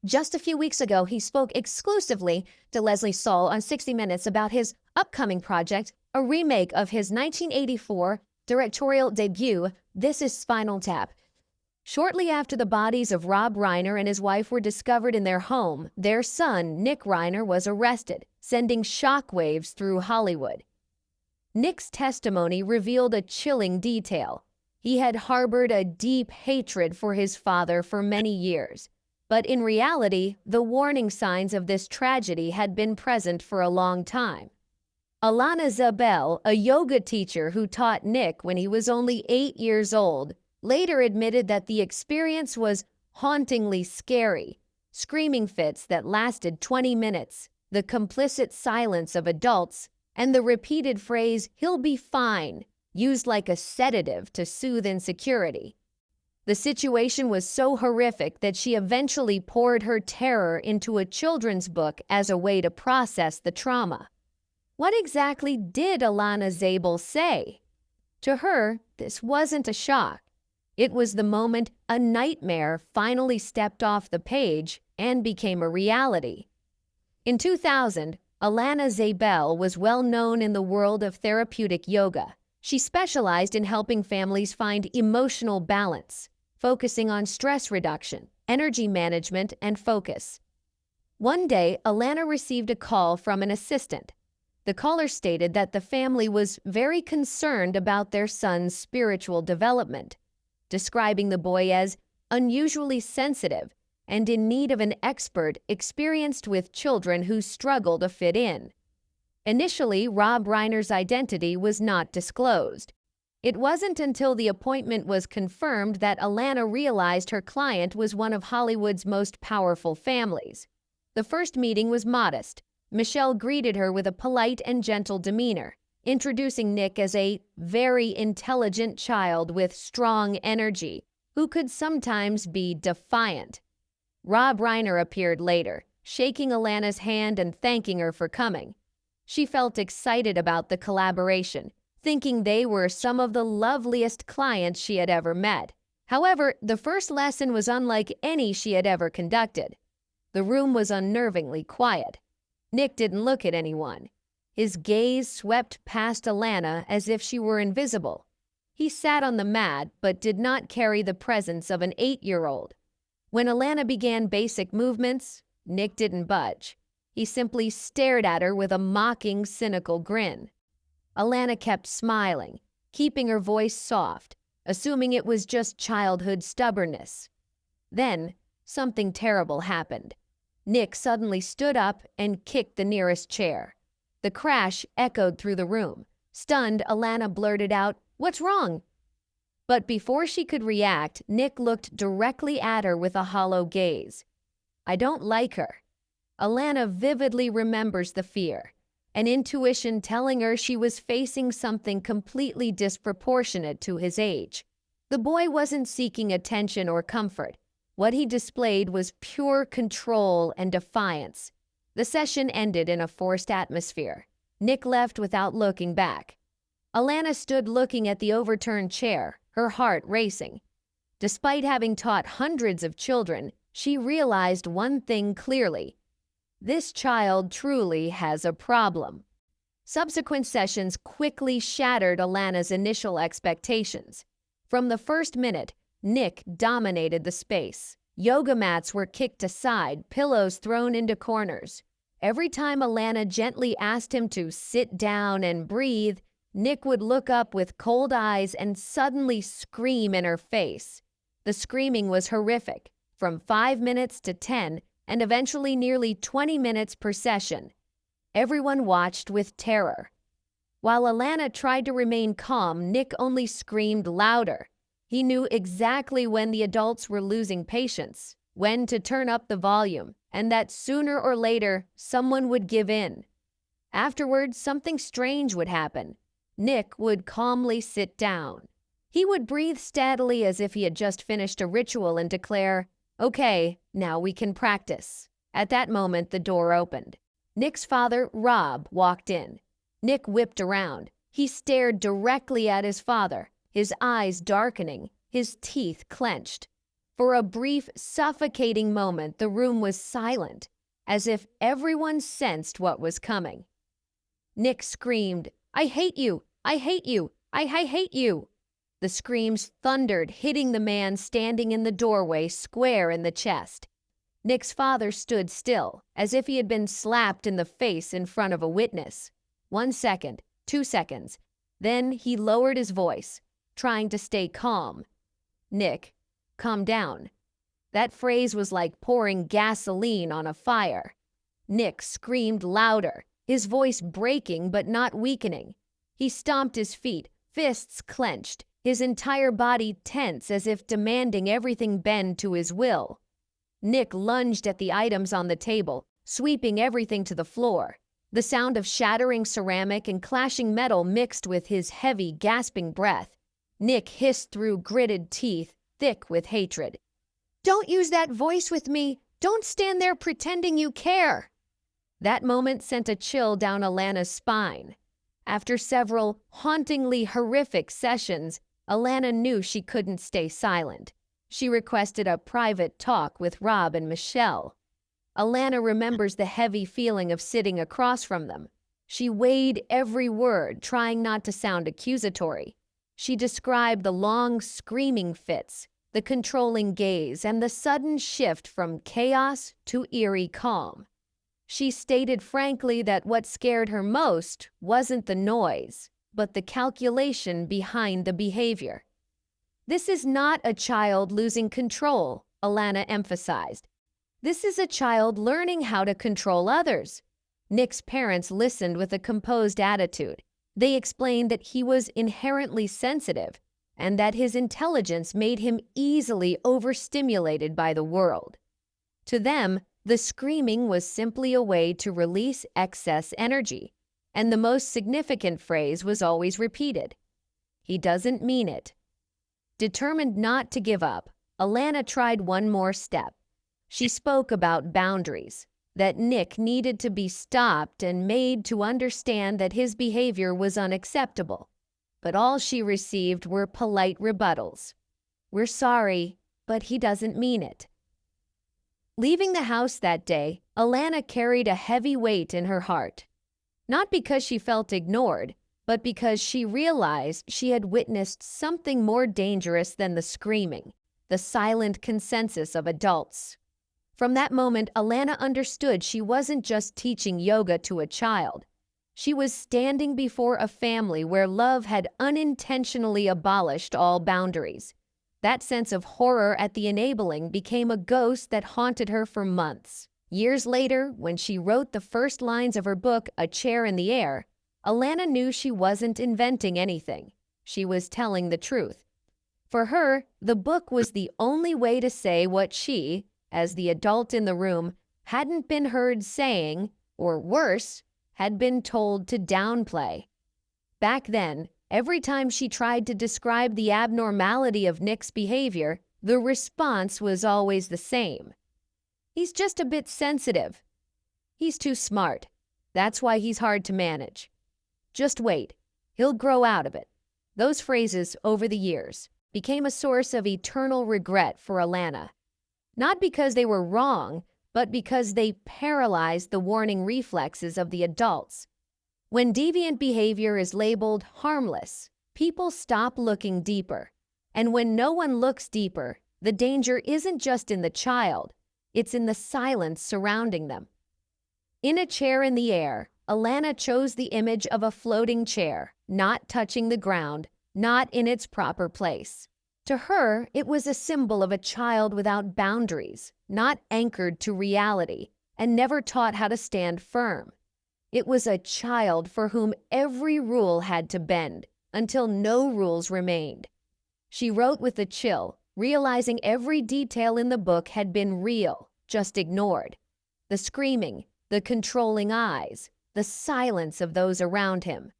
Just a few weeks ago, he spoke exclusively to Leslie Saul on 60 Minutes about his upcoming project, a remake of his 1984 directorial debut, This is Spinal Tap. Shortly after the bodies of Rob Reiner and his wife were discovered in their home, their son, Nick Reiner, was arrested, sending shockwaves through Hollywood. Nick's testimony revealed a chilling detail. He had harbored a deep hatred for his father for many years. But in reality, the warning signs of this tragedy had been present for a long time. Alana Zabel, a yoga teacher who taught Nick when he was only 8 years old, later admitted that the experience was hauntingly scary. Screaming fits that lasted 20 minutes, the complicit silence of adults, and the repeated phrase, "he'll be fine," used like a sedative to soothe insecurity. The situation was so horrific that she eventually poured her terror into a children's book as a way to process the trauma. What exactly did Alana Zabel say? To her, this wasn't a shock. It was the moment a nightmare finally stepped off the page and became a reality. In 2000, Alana Zabel was well known in the world of therapeutic yoga. She specialized in helping families find emotional balance, focusing on stress reduction, energy management, and focus. One day, Alana received a call from an assistant. The caller stated that the family was very concerned about their son's spiritual development, describing the boy as unusually sensitive and in need of an expert experienced with children who struggle to fit in. Initially, Rob Reiner's identity was not disclosed. It wasn't until the appointment was confirmed that Alana realized her client was one of Hollywood's most powerful families. The first meeting was modest. Michelle greeted her with a polite and gentle demeanor, introducing Nick as a very intelligent child with strong energy, who could sometimes be defiant. Rob Reiner appeared later, shaking Alana's hand and thanking her for coming. She felt excited about the collaboration, thinking they were some of the loveliest clients she had ever met. However, the first lesson was unlike any she had ever conducted. The room was unnervingly quiet. Nick didn't look at anyone. His gaze swept past Alana as if she were invisible. He sat on the mat but did not carry the presence of an 8-year-old. When Alana began basic movements, Nick didn't budge. He simply stared at her with a mocking, cynical grin. Alana kept smiling, keeping her voice soft, assuming it was just childhood stubbornness. Then, something terrible happened. Nick suddenly stood up and kicked the nearest chair. The crash echoed through the room. Stunned, Alana blurted out, "What's wrong?" But before she could react, Nick looked directly at her with a hollow gaze. "I don't like her." Alana vividly remembers the fear, an intuition telling her she was facing something completely disproportionate to his age. The boy wasn't seeking attention or comfort. What he displayed was pure control and defiance. The session ended in a forced atmosphere. Nick left without looking back. Alana stood looking at the overturned chair, her heart racing. Despite having taught hundreds of children, she realized one thing clearly. This child truly has a problem. Subsequent sessions quickly shattered Alana's initial expectations. From the first minute, Nick dominated the space. Yoga mats were kicked aside, pillows thrown into corners. Every time Alana gently asked him to sit down and breathe, Nick would look up with cold eyes and suddenly scream in her face. The screaming was horrific, from 5 minutes to 10, and eventually nearly 20 minutes per session. Everyone watched with terror. While Alana tried to remain calm, Nick only screamed louder. He knew exactly when the adults were losing patience, when to turn up the volume, and that sooner or later, someone would give in. Afterwards, something strange would happen. Nick would calmly sit down. He would breathe steadily as if he had just finished a ritual and declare, "Okay, now we can practice." At that moment, the door opened. Nick's father, Rob, walked in. Nick whipped around. He stared directly at his father, his eyes darkening, his teeth clenched. For a brief, suffocating moment, the room was silent, as if everyone sensed what was coming. Nick screamed, "I hate you! I hate you! I hate you!" The screams thundered, hitting the man standing in the doorway square in the chest. Nick's father stood still, as if he had been slapped in the face in front of a witness. 1 second, 2 seconds. Then he lowered his voice, trying to stay calm. "Nick, calm down." That phrase was like pouring gasoline on a fire. Nick screamed louder, his voice breaking but not weakening. He stomped his feet, fists clenched, his entire body tense as if demanding everything bend to his will. Nick lunged at the items on the table, sweeping everything to the floor. The sound of shattering ceramic and clashing metal mixed with his heavy, gasping breath. Nick hissed through gritted teeth, thick with hatred. "Don't use that voice with me! Don't stand there pretending you care!" That moment sent a chill down Alana's spine. After several hauntingly horrific sessions, Alana knew she couldn't stay silent. She requested a private talk with Rob and Michelle. Alana remembers the heavy feeling of sitting across from them. She weighed every word, trying not to sound accusatory. She described the long screaming fits, the controlling gaze, and the sudden shift from chaos to eerie calm. She stated frankly that what scared her most wasn't the noise, but the calculation behind the behavior. "This is not a child losing control," Alana emphasized. "This is a child learning how to control others." Nick's parents listened with a composed attitude. They explained that he was inherently sensitive and that his intelligence made him easily overstimulated by the world. To them, the screaming was simply a way to release excess energy, and the most significant phrase was always repeated: "He doesn't mean it." Determined not to give up, Alana tried one more step. She spoke about boundaries, that Nick needed to be stopped and made to understand that his behavior was unacceptable. But all she received were polite rebuttals. "We're sorry, but he doesn't mean it." Leaving the house that day, Alana carried a heavy weight in her heart. Not because she felt ignored, but because she realized she had witnessed something more dangerous than the screaming, the silent consensus of adults. From that moment, Alana understood she wasn't just teaching yoga to a child. She was standing before a family where love had unintentionally abolished all boundaries. That sense of horror at the enabling became a ghost that haunted her for months. Years later, when she wrote the first lines of her book, A Chair in the Air, Alana knew she wasn't inventing anything. She was telling the truth. For her, the book was the only way to say what she, as the adult in the room, hadn't been heard saying, or worse, had been told to downplay. Back then, every time she tried to describe the abnormality of Nick's behavior, the response was always the same. "He's just a bit sensitive. He's too smart. That's why he's hard to manage. Just wait. He'll grow out of it." Those phrases, over the years, became a source of eternal regret for Alana. Not because they were wrong, but because they paralyzed the warning reflexes of the adults. When deviant behavior is labeled harmless, people stop looking deeper. And when no one looks deeper, the danger isn't just in the child, it's in the silence surrounding them. In A Chair in the Air, Alana chose the image of a floating chair, not touching the ground, not in its proper place. To her, it was a symbol of a child without boundaries, not anchored to reality, and never taught how to stand firm. It was a child for whom every rule had to bend, until no rules remained. She wrote with a chill, realizing every detail in the book had been real, just ignored. The screaming, the controlling eyes, the silence of those around him.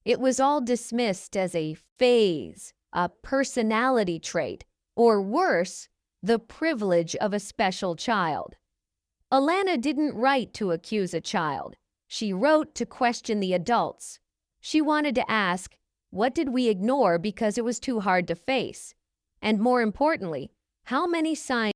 It was all dismissed as a phase, a personality trait, or worse, the privilege of a special child. Alana didn't write to accuse a child. She wrote to question the adults. She wanted to ask, what did we ignore because it was too hard to face? And more importantly, How many signs